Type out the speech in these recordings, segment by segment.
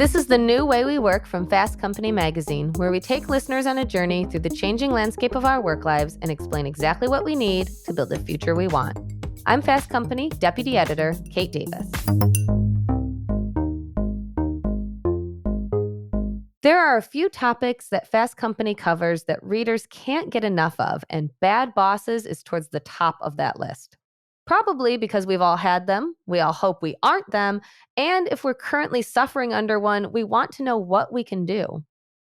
This is the New Way We Work from Fast Company magazine, where we take listeners on a journey through the changing landscape of our work lives and explain exactly what we need to build the future we want. I'm Fast Company Deputy Editor Kate Davis. There are a few topics that Fast Company covers that readers can't get enough of, and bad bosses is towards the top of that list. Probably because we've all had them, we all hope we aren't them, and if we're currently suffering under one, we want to know what we can do.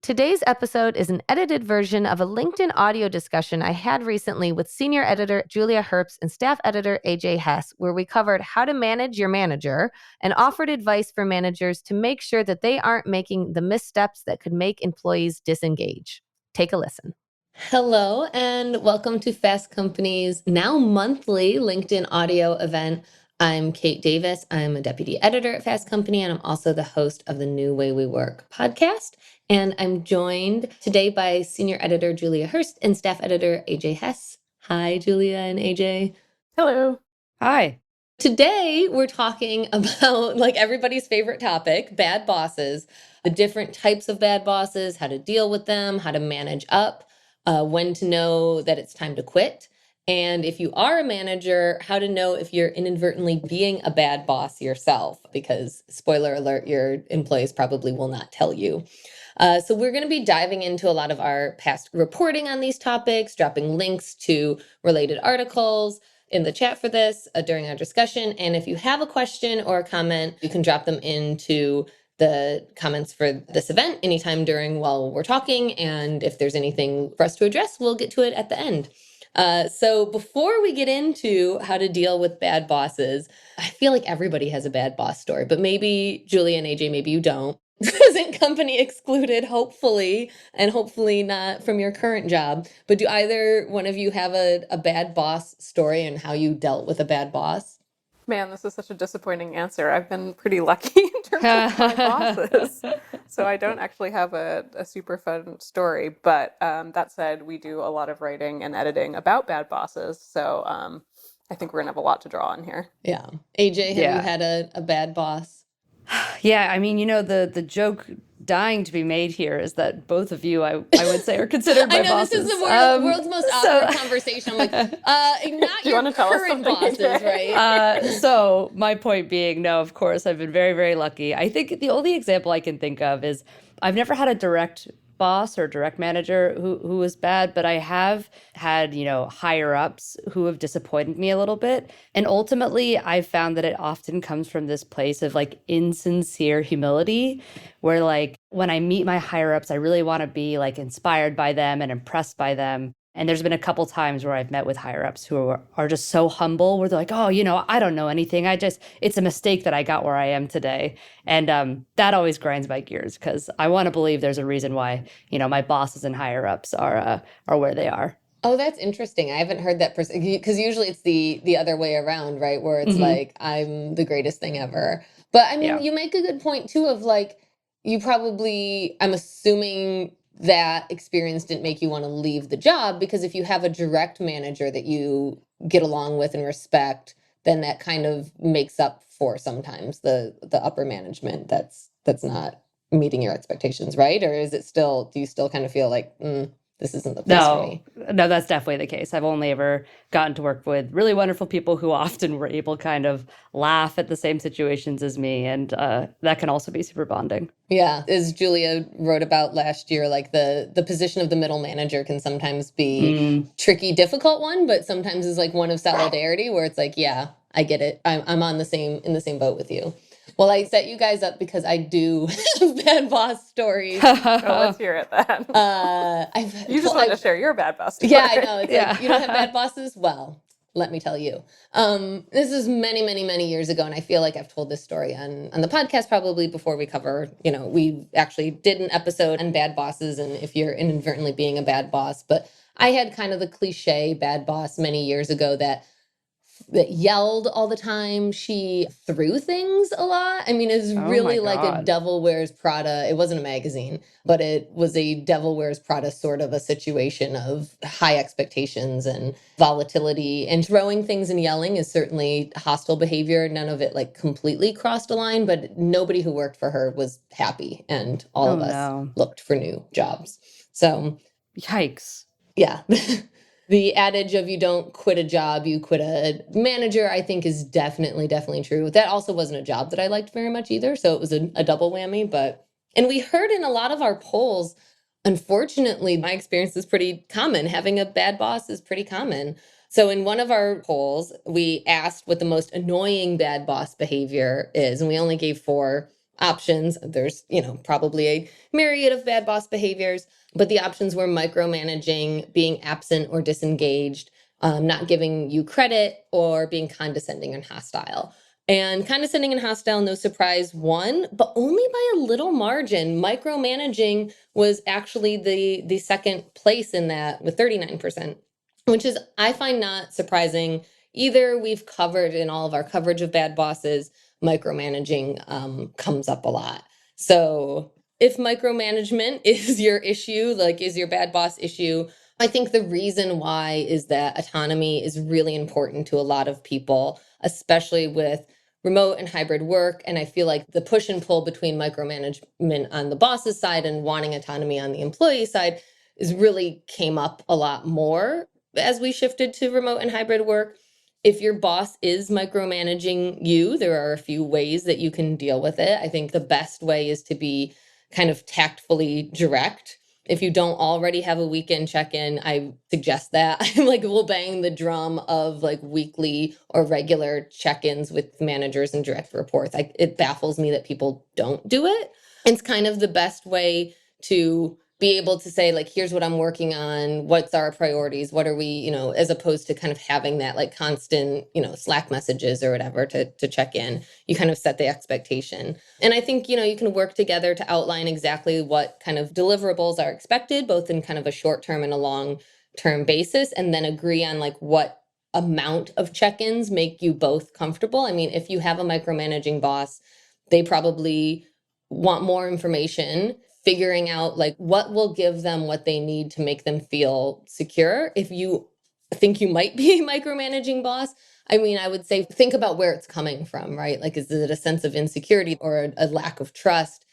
Today's episode is an edited version of a LinkedIn audio discussion I had recently with senior editor Julia Herbst and staff editor AJ Hess, where we covered how to manage your manager and offered advice for managers to make sure that they aren't making the missteps that could make employees disengage. Take a listen. Hello, and welcome to Fast Company's now monthly LinkedIn audio event. I'm Kate Davis. I'm a deputy editor at Fast Company, and I'm also the host of the New Way We Work podcast. And I'm joined today by senior editor Julia Herbst and staff editor AJ Hess. Hi, Julia and AJ. Hello. Hi. Today, we're talking about like everybody's favorite topic, bad bosses, the different types of bad bosses, how to deal with them, how to manage up. When to know that it's time to quit. And if you are a manager, how to know if you're inadvertently being a bad boss yourself, because spoiler alert, your employees probably will not tell you. So we're going to be diving into a lot of our past reporting on these topics, dropping links to related articles in the chat for this during our discussion. And if you have a question or a comment, you can drop them into the comments for this event anytime during while we're talking. And if there's anything for us to address, we'll get to it at the end. So before we get into how to deal with bad bosses, I feel like everybody has a bad boss story, but maybe Julie and AJ, maybe you don't. Present company excluded, hopefully, and hopefully not from your current job. But do either one of you have a bad boss story and how you dealt with a bad boss? Man, this is such a disappointing answer. I've been pretty lucky in terms of my bosses. So I don't actually have a super fun story. But that said, we do a lot of writing and editing about bad bosses. So I think we're going to have a lot to draw on here. Yeah. AJ, have you had a bad boss? Yeah, I mean, the joke dying to be made here is that both of you, I would say, are considered my bosses. This is the world's most awkward conversation. I'm like, not your current bosses, right? So my point being, no, of course, I've been very, very lucky. I think the only example I can think of is I've never had a direct boss or direct manager who was bad, but I have had, higher ups who have disappointed me a little bit. And ultimately, I've found that it often comes from this place of like insincere humility, where like when I meet my higher ups, I really want to be like inspired by them and impressed by them. And there's been a couple times where I've met with higher ups who are just so humble, where they're like, oh, I don't know anything. It's a mistake that I got where I am today. And that always grinds my gears, because I want to believe there's a reason why, my bosses and higher ups are where they are. Oh, that's interesting. I haven't heard that person, because usually it's the other way around, right? Where it's like, I'm the greatest thing ever. But I mean, you make a good point too of like, you probably, I'm assuming that experience didn't make you want to leave the job, because if you have a direct manager that you get along with and respect, then that kind of makes up for sometimes the upper management that's not meeting your expectations, right? Or is it still, do you still kind of feel like, this isn't the place for me? No, that's definitely the case. I've only ever gotten to work with really wonderful people who often were able to kind of laugh at the same situations as me. And that can also be super bonding. Yeah. As Julia wrote about last year, like the position of the middle manager can sometimes be tricky, difficult one, but sometimes is like one of solidarity, where it's like, yeah, I get it. I'm in the same boat with you. Well, I set you guys up because I do have bad boss stories. Let's hear it then. You just want to share your bad boss story. Yeah, I know. It's like, you don't have bad bosses? Well, let me tell you. This is many, many, many years ago, and I feel like I've told this story on the podcast probably before we cover, we actually did an episode on bad bosses and if you're inadvertently being a bad boss. But I had kind of the cliche bad boss many years ago that that yelled all the time. She threw things a lot. I mean, it's Oh my really like a God. Devil Wears Prada. It wasn't a magazine, but it was a Devil Wears Prada sort of a situation of high expectations and volatility. And throwing things and yelling is certainly hostile behavior. None of it like completely crossed a line, but nobody who worked for her was happy. And all Oh of us no. looked for new jobs. So, Yikes. yeah. The adage of you don't quit a job, you quit a manager, I think is definitely true. That also wasn't a job that I liked very much either. So it was a double whammy. And we heard in a lot of our polls, unfortunately, my experience is pretty common. Having a bad boss is pretty common. So in one of our polls, we asked what the most annoying bad boss behavior is, and we only gave 4 options. There's, probably a myriad of bad boss behaviors. But the options were micromanaging, being absent or disengaged, not giving you credit, or being condescending and hostile. And condescending and hostile, no surprise, won, but only by a little margin. Micromanaging was actually the second place in that with 39%, which is, I find, not surprising either. We've covered in all of our coverage of bad bosses, micromanaging comes up a lot. So if micromanagement is your issue, like is your bad boss issue, I think the reason why is that autonomy is really important to a lot of people, especially with remote and hybrid work. And I feel like the push and pull between micromanagement on the boss's side and wanting autonomy on the employee side is really came up a lot more as we shifted to remote and hybrid work. If your boss is micromanaging you, there are a few ways that you can deal with it. I think the best way is to be kind of tactfully direct. If you don't already have a weekend check-in, I suggest that. I'm like, we'll bang the drum of like weekly or regular check-ins with managers and direct reports. It baffles me that people don't do it. It's kind of the best way to be able to say, like, here's what I'm working on, what's our priorities, what are we, as opposed to kind of having that like constant, Slack messages or whatever to check in. You kind of set the expectation. And I think, you can work together to outline exactly what kind of deliverables are expected, both in kind of a short term and a long term basis, and then agree on like what amount of check-ins make you both comfortable. I mean, if you have a micromanaging boss, they probably want more information, figuring out like what will give them what they need to make them feel secure. If you think you might be a micromanaging boss, I mean, I would say think about where it's coming from, right? Like, is it a sense of insecurity or a lack of trust?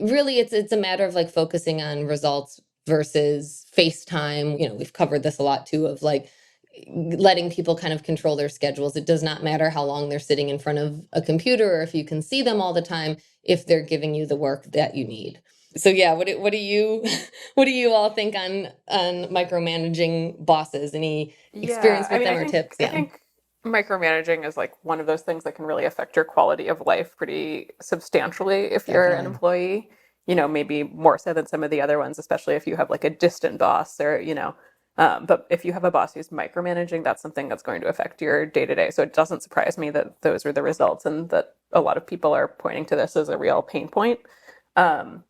Really, it's a matter of like focusing on results versus FaceTime. We've covered this a lot too, of like letting people kind of control their schedules. It does not matter how long they're sitting in front of a computer or if you can see them all the time, if they're giving you the work that you need. So yeah, what do you what do you all think on micromanaging bosses? Any Yeah, experience I with mean, them or tips? I Yeah, think micromanaging is like one of those things that can really affect your quality of life pretty substantially if you're an definitely. employee. Maybe more so than some of the other ones, especially if you have like a distant boss or, but if you have a boss who's micromanaging, that's something that's going to affect your day to day. So it doesn't surprise me that those are the results and that a lot of people are pointing to this as a real pain point. Um,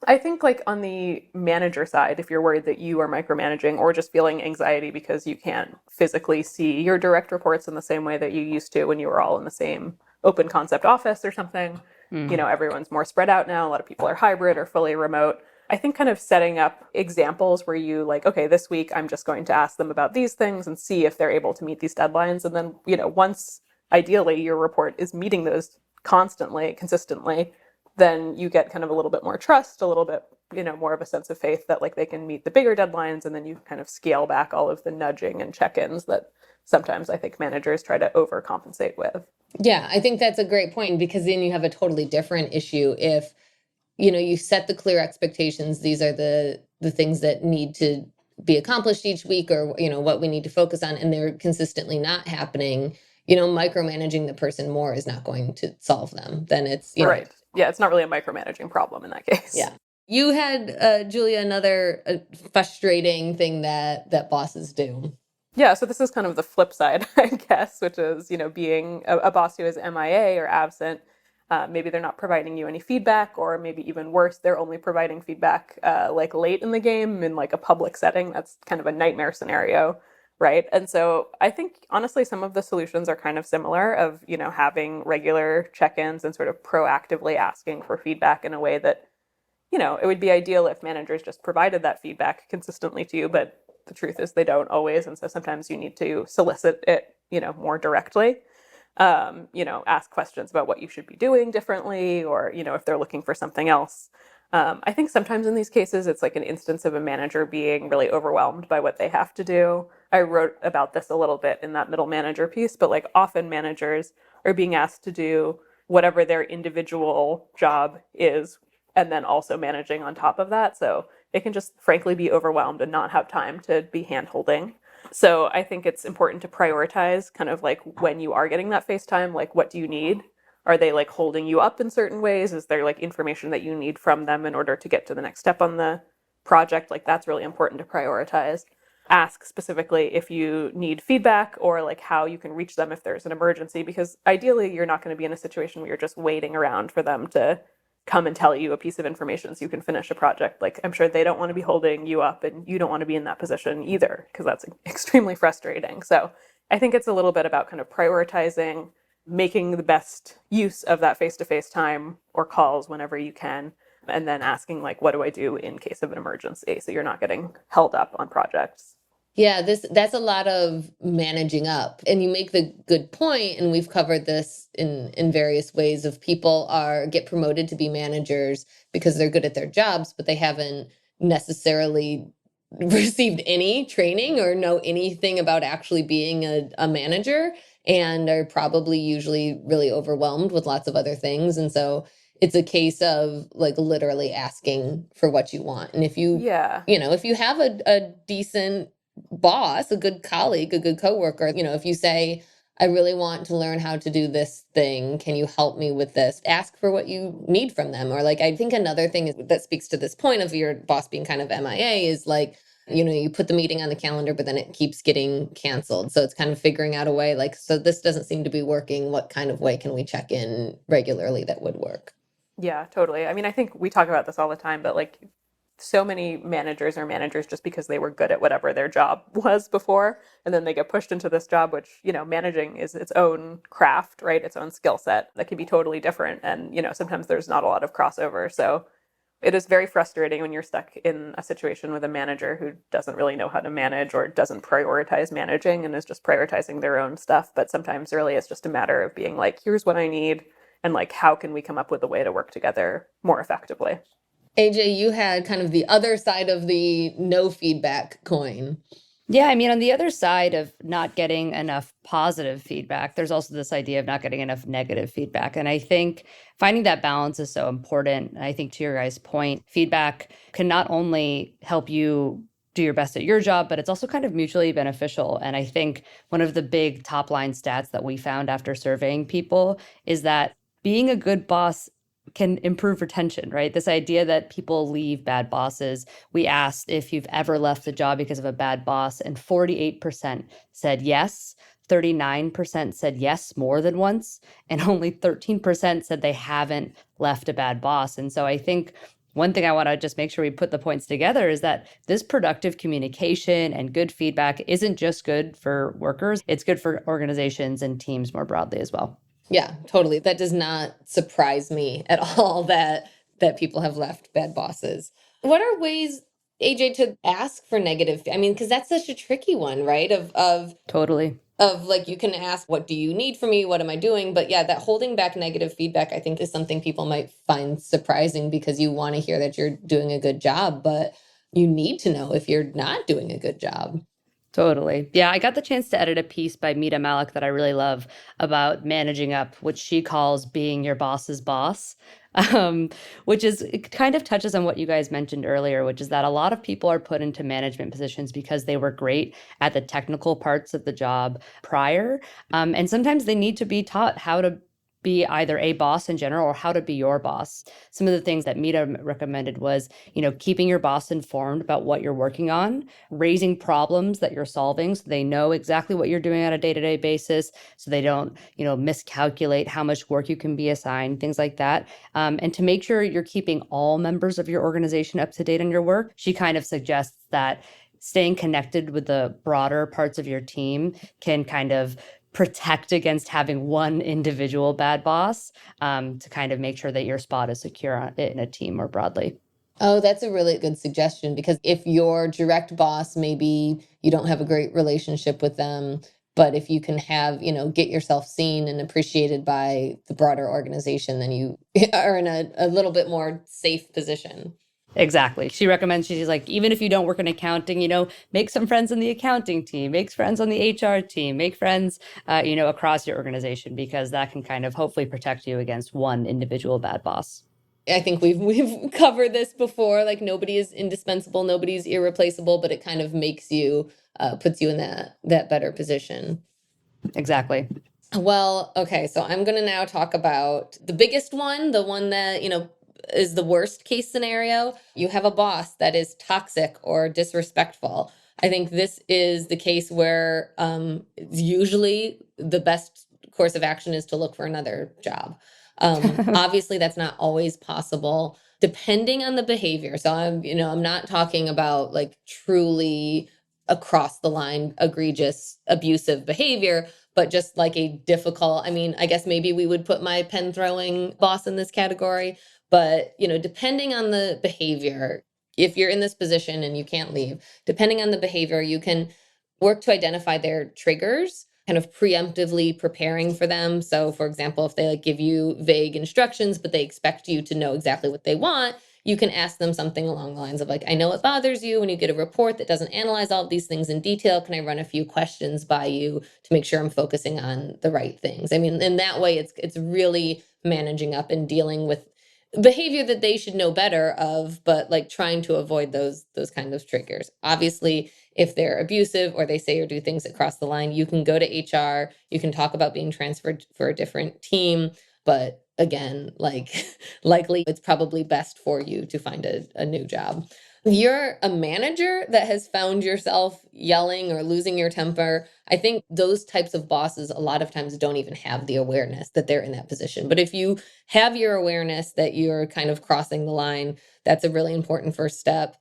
I think like on the manager side, if you're worried that you are micromanaging or just feeling anxiety because you can't physically see your direct reports in the same way that you used to when you were all in the same open concept office or something, everyone's more spread out now. A lot of people are hybrid or fully remote. I think kind of setting up examples where you like, okay, this week I'm just going to ask them about these things and see if they're able to meet these deadlines. And then, once ideally your report is meeting those constantly, consistently, then you get kind of a little bit more trust, a little bit, more of a sense of faith that like they can meet the bigger deadlines. And then you kind of scale back all of the nudging and check-ins that sometimes I think managers try to overcompensate with. Yeah, I think that's a great point, because then you have a totally different issue if you set the clear expectations. These are the things that need to be accomplished each week, or what we need to focus on, and they're consistently not happening. Micromanaging the person more is not going to solve them. Then it's Right. Yeah, it's not really a micromanaging problem in that case. yeah. You had, Julia, another frustrating thing that bosses do. Yeah, so this is kind of the flip side, I guess, which is, being a boss who is MIA or absent. Maybe they're not providing you any feedback, or maybe even worse, they're only providing feedback like late in the game in like a public setting. That's kind of a nightmare scenario. right? And so I think honestly some of the solutions are kind of similar of, having regular check-ins and sort of proactively asking for feedback in a way that, it would be ideal if managers just provided that feedback consistently to you, but the truth is they don't always. And so sometimes you need to solicit it, more directly. Ask questions about what you should be doing differently, or, if they're looking for something else. I think sometimes in these cases, it's like an instance of a manager being really overwhelmed by what they have to do. I wrote about this a little bit in that middle manager piece, but like often managers are being asked to do whatever their individual job is, and then also managing on top of that. So they can just frankly be overwhelmed and not have time to be hand holding. So I think it's important to prioritize kind of like when you are getting that face time, like what do you need? Are they like holding you up in certain ways? Is there like information that you need from them in order to get to the next step on the project? Like that's really important to prioritize. Ask specifically if you need feedback or like how you can reach them if there's an emergency, because ideally you're not going to be in a situation where you're just waiting around for them to come and tell you a piece of information so you can finish a project. Like I'm sure they don't want to be holding you up and you don't want to be in that position either, because that's extremely frustrating. So I think it's a little bit about kind of prioritizing, making the best use of that face-to-face time or calls whenever you can, and then asking like, what do I do in case of an emergency? So you're not getting held up on projects. Yeah, that's a lot of managing up. And you make the good point, and we've covered this in various ways of people get promoted to be managers because they're good at their jobs, but they haven't necessarily received any training or know anything about actually being a manager, and are probably usually really overwhelmed with lots of other things. And so it's a case of like literally asking for what you want. And if you, Yeah. if you have a decent boss, a good colleague, a good coworker, if you say, I really want to learn how to do this thing, can you help me with this? Ask for what you need from them. Or like, I think another thing that speaks to this point of your boss being kind of MIA is like, you put the meeting on the calendar, but then it keeps getting canceled. So it's kind of figuring out a way like, so this doesn't seem to be working. What kind of way can we check in regularly that would work? Yeah, totally. I mean, I think we talk about this all the time, but like so many managers are managers just because they were good at whatever their job was before. And then they get pushed into this job, which, managing is its own craft, right? Its own skill set that can be totally different. And, sometimes there's not a lot of crossover. So it is very frustrating when you're stuck in a situation with a manager who doesn't really know how to manage or doesn't prioritize managing and is just prioritizing their own stuff. But sometimes really it's just a matter of being like, here's what I need. And like, how can we come up with a way to work together more effectively? AJ, you had kind of the other side of the no feedback coin. Yeah, I mean, on the other side of not getting enough positive feedback, there's also this idea of not getting enough negative feedback. And I think finding that balance is so important. And I think to your guys' point, feedback can not only help you do your best at your job, but it's also kind of mutually beneficial. And I think one of the big top line stats that we found after surveying people is that being a good boss can improve retention, right? This idea that people leave bad bosses. We asked if you've ever left a job because of a bad boss, and 48% said yes, 39% said yes more than once, and only 13% said they haven't left a bad boss. And so I think one thing I want to just make sure we put the points together is that this productive communication and good feedback isn't just good for workers, it's good for organizations and teams more broadly as well. Yeah, totally. That does not surprise me at all that people have left bad bosses. What are ways, AJ, to ask for negative? I mean, because that's such a tricky one, right? Of Totally. Of like, you can ask, what do you need from me? What am I doing? But yeah, that holding back negative feedback, I think, is something people might find surprising because you want to hear that you're doing a good job, but you need to know if you're not doing a good job. Totally. Yeah, I got the chance to edit a piece by Mita Malik that I really love about managing up, which she calls being your boss's boss, which is, it kind of touches on what you guys mentioned earlier, which is that a lot of people are put into management positions because they were great at the technical parts of the job prior. And sometimes they need to be taught how to be either a boss in general or how to be your boss. Some of the things that Mita recommended was, keeping your boss informed about what you're working on, raising problems that you're solving so they know exactly what you're doing on a day-to-day basis, so they don't, miscalculate how much work you can be assigned, things like that. And to make sure you're keeping all members of your organization up to date on your work, she kind of suggests that staying connected with the broader parts of your team can kind of protect against having one individual bad boss, to kind of make sure that your spot is secure in a team more broadly. Oh, that's a really good suggestion, because if your direct boss, maybe you don't have a great relationship with them, but if you can have, get yourself seen and appreciated by the broader organization, then you are in a little bit more safe position. Exactly. She recommends, she's like, even if you don't work in accounting, make some friends in the accounting team, make friends on the HR team, make friends, across your organization, because that can kind of hopefully protect you against one individual bad boss. I think we've covered this before. Like, nobody is indispensable, nobody's irreplaceable, but it kind of makes you, puts you in that better position. Exactly. Well, okay, so I'm going to now talk about the biggest one, the one that, is the worst case scenario. You have a boss that is toxic or disrespectful. I think this is the case where usually the best course of action is to look for another job. Obviously, that's not always possible, depending on the behavior. So I'm not talking about like truly across the line, egregious, abusive behavior, but just like a difficult, I mean, I guess maybe we would put my pen throwing boss in this category, but depending on the behavior, if you're in this position and you can't leave, depending on the behavior, you can work to identify their triggers, kind of preemptively preparing for them. So for example, if they like give you vague instructions, but they expect you to know exactly what they want, you can ask them something along the lines of like, I know it bothers you when you get a report that doesn't analyze all of these things in detail. Can I run a few questions by you to make sure I'm focusing on the right things? I mean, in that way, it's really managing up and dealing with behavior that they should know better of, but like trying to avoid those kind of triggers. Obviously, if they're abusive or they say or do things that cross the line, you can go to HR, you can talk about being transferred for a different team, but again, like likely it's probably best for you to find a new job. You're a manager that has found yourself yelling or losing your temper. I think those types of bosses a lot of times don't even have the awareness that they're in that position. But if you have your awareness that you're kind of crossing the line, that's a really important first step.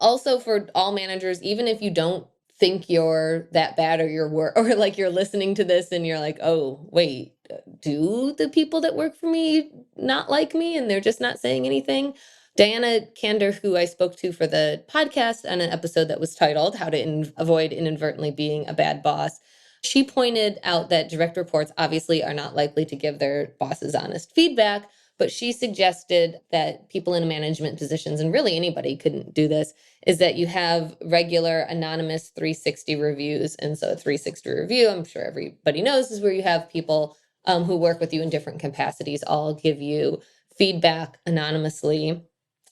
Also for all managers, even if you don't think you're that bad, or or like you're listening to this and you're like, oh, wait, do the people that work for me not like me and they're just not saying anything? Diana Kander, who I spoke to for the podcast on an episode that was titled How to Avoid Inadvertently Being a Bad Boss, she pointed out that direct reports obviously are not likely to give their bosses honest feedback, but she suggested that people in management positions, and really anybody couldn't do this, is that you have regular anonymous 360 reviews. And so a 360 review, I'm sure everybody knows, is where you have people who work with you in different capacities all give you feedback anonymously.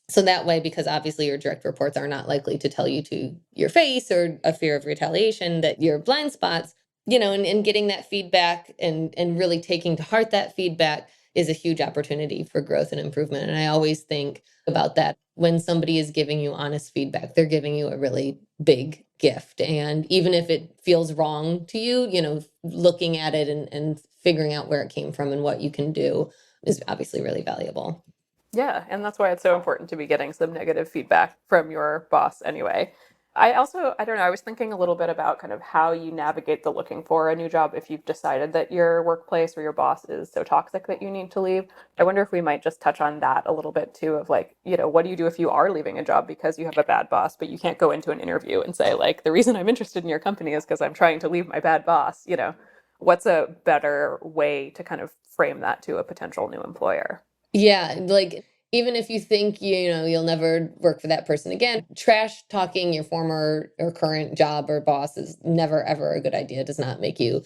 So that way, because obviously your direct reports are not likely to tell you to your face, or a fear of retaliation, that your blind spots, and getting that feedback and really taking to heart that feedback is a huge opportunity for growth and improvement. And I always think about that when somebody is giving you honest feedback, they're giving you a really big gift. And even if it feels wrong to you, looking at it and figuring out where it came from and what you can do is obviously really valuable. Yeah, and that's why it's so important to be getting some negative feedback from your boss anyway. I don't know, I was thinking a little bit about kind of how you navigate the looking for a new job if you've decided that your workplace or your boss is so toxic that you need to leave. I wonder if we might just touch on that a little bit too, of like, what do you do if you are leaving a job because you have a bad boss, but you can't go into an interview and say like, the reason I'm interested in your company is because I'm trying to leave my bad boss, What's a better way to kind of frame that to a potential new employer? Yeah, like even if you think you'll never work for that person again, trash talking your former or current job or boss is never ever a good idea. It does not make you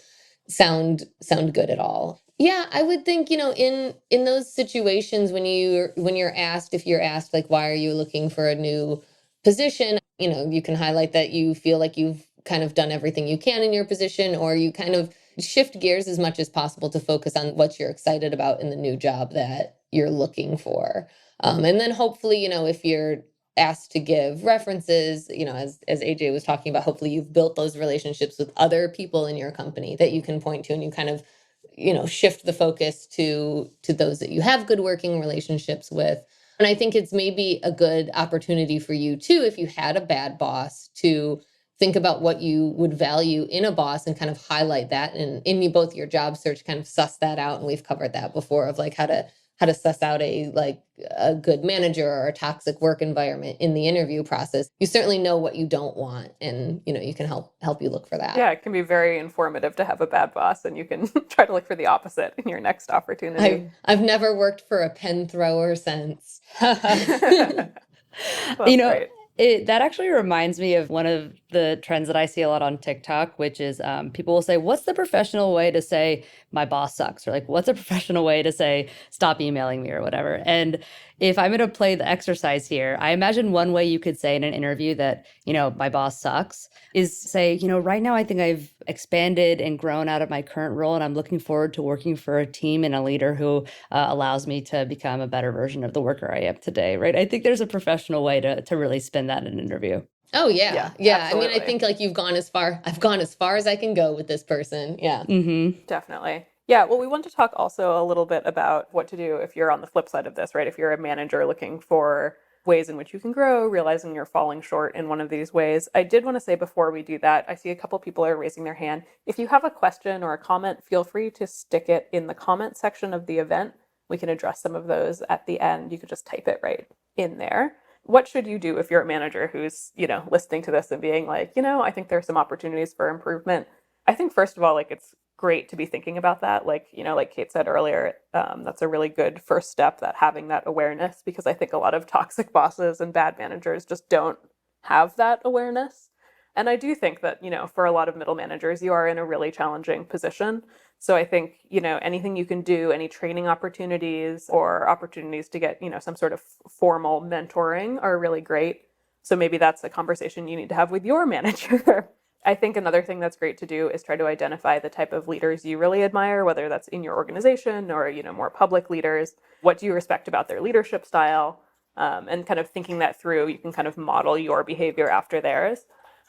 sound good at all. Yeah, I would think, in those situations when you're asked, if you're asked like, why are you looking for a new position, you can highlight that you feel like you've kind of done everything you can in your position, or you kind of shift gears as much as possible to focus on what you're excited about in the new job that you're looking for. And then hopefully, if you're asked to give references, as AJ was talking about, hopefully you've built those relationships with other people in your company that you can point to, and you kind of, shift the focus to those that you have good working relationships with. And I think it's maybe a good opportunity for you too, if you had a bad boss, to think about what you would value in a boss and kind of highlight that. And both your job search, kind of suss that out. And we've covered that before, of like how to suss out a good manager or a toxic work environment in the interview process. You certainly know what you don't want, and you can help you look for that. Yeah, it can be very informative to have a bad boss, and you can try to look for the opposite in your next opportunity. I've never worked for a pen thrower since. That's great. That actually reminds me of one of the trends that I see a lot on TikTok, which is people will say, what's the professional way to say my boss sucks? Or like, what's a professional way to say stop emailing me or whatever? And if I'm going to play the exercise here, I imagine one way you could say in an interview that, my boss sucks is say, right now I think I've expanded and grown out of my current role, and I'm looking forward to working for a team and a leader who allows me to become a better version of the worker I am today, right? I think there's a professional way to really spin that in an interview. Oh yeah. I mean, I absolutely. think like I've gone as far as I can go with this person. Yeah. Mm-hmm. Definitely. Yeah, well, we want to talk also a little bit about what to do if you're on the flip side of this, right? If you're a manager looking for ways in which you can grow, realizing you're falling short in one of these ways. I did want to say before we do that, I see a couple people are raising their hand. If you have a question or a comment, feel free to stick it in the comment section of the event. We can address some of those at the end. You could just type it right in there. What should you do if you're a manager who's, listening to this and being like, I think there's some opportunities for improvement? I think first of all, like, it's great to be thinking about that. Like, like Kate said earlier, that's a really good first step, that having that awareness, because I think a lot of toxic bosses and bad managers just don't have that awareness. And I do think that, for a lot of middle managers, you are in a really challenging position. So I think, anything you can do, any training opportunities or opportunities to get, some sort of formal mentoring are really great. So maybe that's a conversation you need to have with your manager. I think another thing that's great to do is try to identify the type of leaders you really admire, whether that's in your organization or, more public leaders. What do you respect about their leadership style? And kind of thinking that through, you can kind of model your behavior after theirs.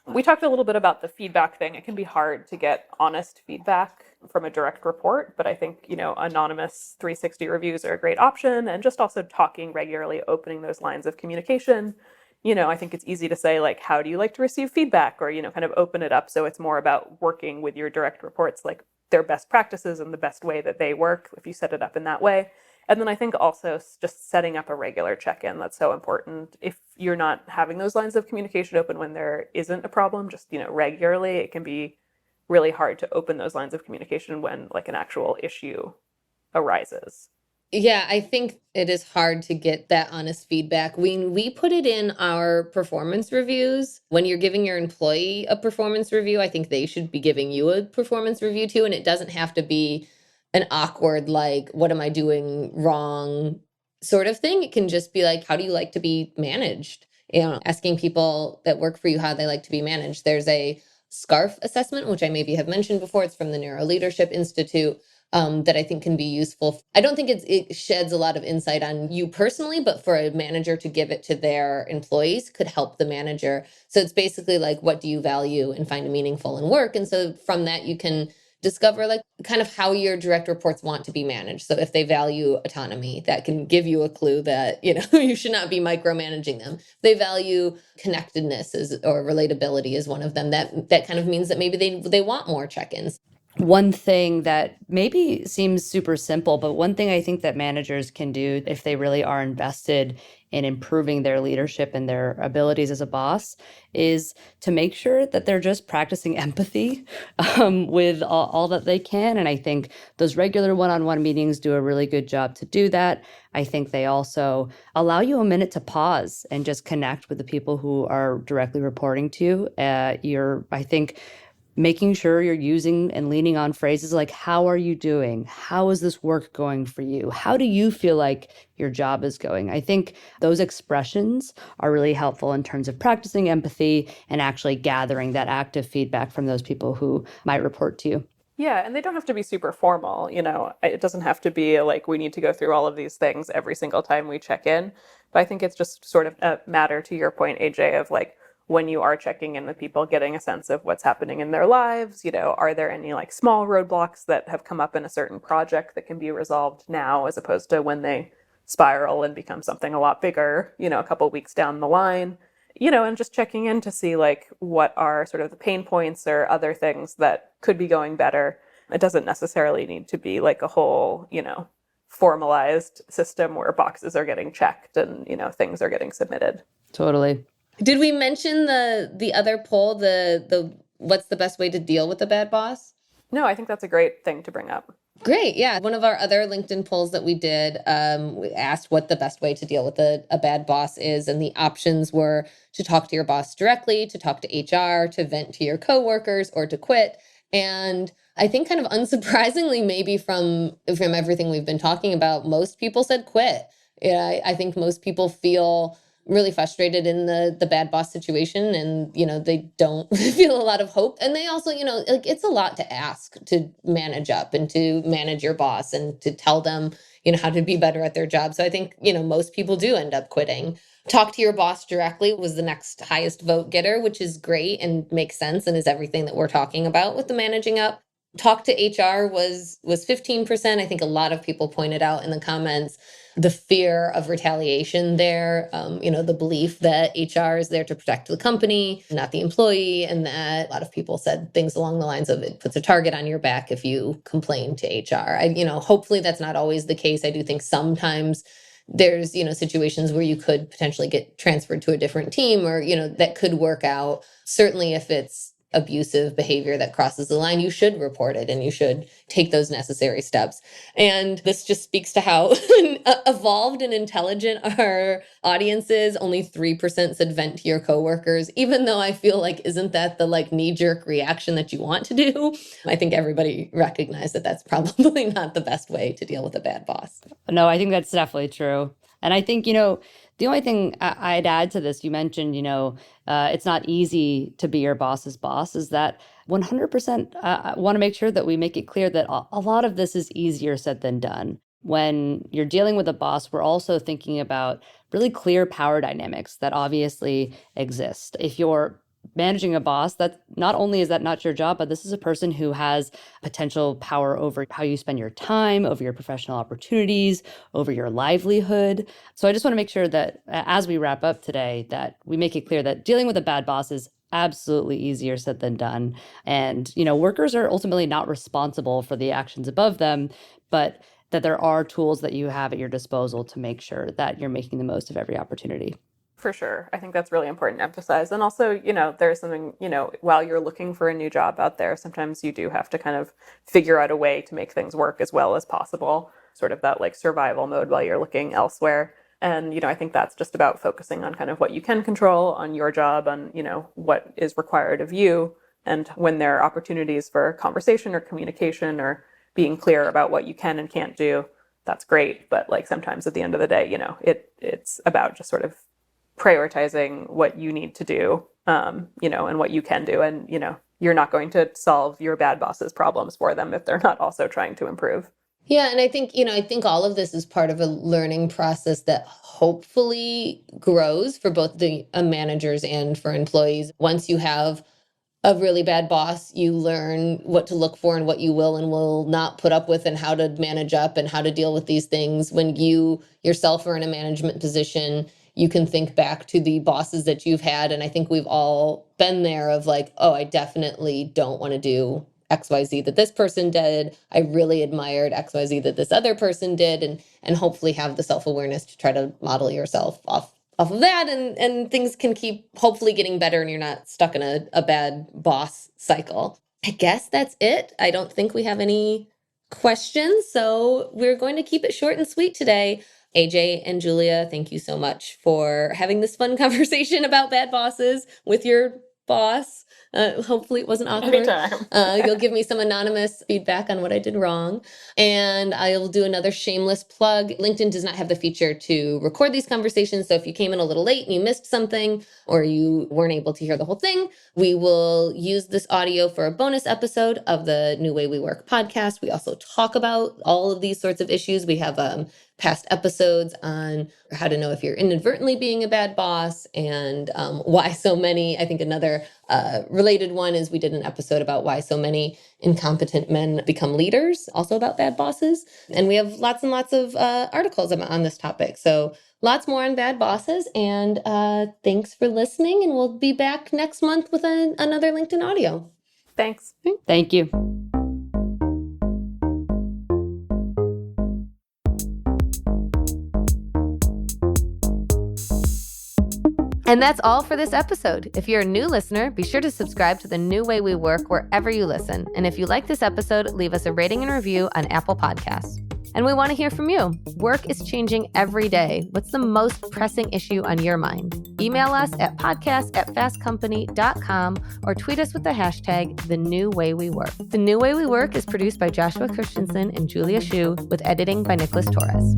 We talked a little bit about the feedback thing. It can be hard to get honest feedback from a direct report, but I think, anonymous 360 reviews are a great option. And just also talking regularly, opening those lines of communication. I think it's easy to say, like, how do you like to receive feedback? Or, kind of open it up so it's more about working with your direct reports, like their best practices and the best way that they work, if you set it up in that way. And then I think also just setting up a regular check-in, that's so important. If you're not having those lines of communication open when there isn't a problem, just, regularly, it can be really hard to open those lines of communication when like an actual issue arises. Yeah, I think it is hard to get that honest feedback. We put it in our performance reviews. When you're giving your employee a performance review, I think they should be giving you a performance review too. And it doesn't have to be an awkward, like, what am I doing wrong sort of thing. It can just be like, how do you like to be managed? Asking people that work for you how they like to be managed. There's a SCARF assessment, which I maybe have mentioned before. It's from the Neuro Leadership Institute. That I think can be useful. I don't think it sheds a lot of insight on you personally, but for a manager to give it to their employees could help the manager. So it's basically like, what do you value and find meaningful in work? And so from that, you can discover like kind of how your direct reports want to be managed. So if they value autonomy, that can give you a clue that, you should not be micromanaging them. If they value connectedness or relatability is one of them. That kind of means that maybe they want more check-ins. One thing that maybe seems super simple, but one thing I think that managers can do if they really are invested in improving their leadership and their abilities as a boss is to make sure that they're just practicing empathy with all that they can. And I think those regular one-on-one meetings do a really good job to do that. I think they also allow you a minute to pause and just connect with the people who are directly reporting to you. I think making sure you're using and leaning on phrases like, how are you doing? How is this work going for you? How do you feel like your job is going? I think those expressions are really helpful in terms of practicing empathy and actually gathering that active feedback from those people who might report to you. Yeah, and they don't have to be super formal, It doesn't have to be like we need to go through all of these things every single time we check in. But I think it's just sort of a matter, to your point, AJ, of like, when you are checking in with people, getting a sense of what's happening in their lives, are there any like small roadblocks that have come up in a certain project that can be resolved now, as opposed to when they spiral and become something a lot bigger, a couple weeks down the line, and just checking in to see like what are sort of the pain points or other things that could be going better. It doesn't necessarily need to be like a whole, formalized system where boxes are getting checked and, things are getting submitted. Totally. Did we mention the other poll, the what's the best way to deal with a bad boss? No, I think that's a great thing to bring up. Great. Yeah. One of our other LinkedIn polls that we did, we asked what the best way to deal with a bad boss is. And the options were to talk to your boss directly, to talk to HR, to vent to your coworkers, or to quit. And I think kind of unsurprisingly, maybe from everything we've been talking about, most people said quit. Yeah, I think most people feel really frustrated in the bad boss situation, and they don't feel a lot of hope, and they also like it's a lot to ask to manage up and to manage your boss and to tell them how to be better at their job. So I think most people do end up quitting. Talk to your boss directly was the next highest vote getter, which is great and makes sense and is everything that we're talking about with the managing up. Talk to HR was 15%. I think a lot of people pointed out in the comments the fear of retaliation there, the belief that HR is there to protect the company, not the employee, and that a lot of people said things along the lines of it puts a target on your back if you complain to HR. Hopefully that's not always the case. I do think sometimes there's, situations where you could potentially get transferred to a different team or, that could work out. Certainly if it's abusive behavior that crosses the line, you should report it and you should take those necessary steps. And this just speaks to how evolved and intelligent our audience is. Only 3% said vent to your coworkers, even though I feel like, isn't that the like knee-jerk reaction that you want to do? I think everybody recognized that that's probably not the best way to deal with a bad boss. No, I think that's definitely true. And I think, the only thing I'd add to this, you mentioned, it's not easy to be your boss's boss, is that 100% I want to make sure that we make it clear that a lot of this is easier said than done. When you're dealing with a boss, we're also thinking about really clear power dynamics that obviously exist. If you're managing a boss, that not only is that not your job, but this is a person who has potential power over how you spend your time, over your professional opportunities, over your livelihood. So I just want to make sure that as we wrap up today, that we make it clear that dealing with a bad boss is absolutely easier said than done. And, workers are ultimately not responsible for the actions above them, but that there are tools that you have at your disposal to make sure that you're making the most of every opportunity. For sure. I think that's really important to emphasize. And also, there's something, while you're looking for a new job out there, sometimes you do have to kind of figure out a way to make things work as well as possible, sort of that like survival mode while you're looking elsewhere. And, I think that's just about focusing on kind of what you can control on your job, on, what is required of you. And when there are opportunities for conversation or communication or being clear about what you can and can't do, that's great. But like sometimes at the end of the day, it's about just sort of prioritizing what you need to do, and what you can do. And, you're not going to solve your bad boss's problems for them if they're not also trying to improve. Yeah. And I think all of this is part of a learning process that hopefully grows for both the managers and for employees. Once you have a really bad boss, you learn what to look for and what you will and will not put up with and how to manage up and how to deal with these things. When you yourself are in a management position, you can think back to the bosses that you've had. And I think we've all been there of like, oh, I definitely don't want to do XYZ that this person did. I really admired XYZ that this other person did, and hopefully have the self-awareness to try to model yourself off of that, and things can keep hopefully getting better and you're not stuck in a bad boss cycle. I guess that's it. I don't think we have any questions, so we're going to keep it short and sweet today. AJ and Julia, thank you so much for having this fun conversation about bad bosses with your boss. Hopefully it wasn't awkward. Anytime. You'll give me some anonymous feedback on what I did wrong. And I'll do another shameless plug. LinkedIn does not have the feature to record these conversations. So if you came in a little late and you missed something or you weren't able to hear the whole thing, we will use this audio for a bonus episode of the New Way We Work podcast. We also talk about all of these sorts of issues. We have past episodes on how to know if you're inadvertently being a bad boss and why so many. I think another related one is we did an episode about why so many incompetent men become leaders, also about bad bosses. And we have lots and lots of articles on this topic. So lots more on bad bosses. And thanks for listening. And we'll be back next month with another LinkedIn audio. Thanks. Thank you. And that's all for this episode. If you're a new listener, be sure to subscribe to The New Way We Work wherever you listen. And if you like this episode, leave us a rating and review on Apple Podcasts. And we want to hear from you. Work is changing every day. What's the most pressing issue on your mind? Email us at podcast@fastcompany.com or tweet us with the hashtag #TheNewWayWeWork. The New Way We Work is produced by Joshua Christensen and Julia Shu with editing by Nicholas Torres.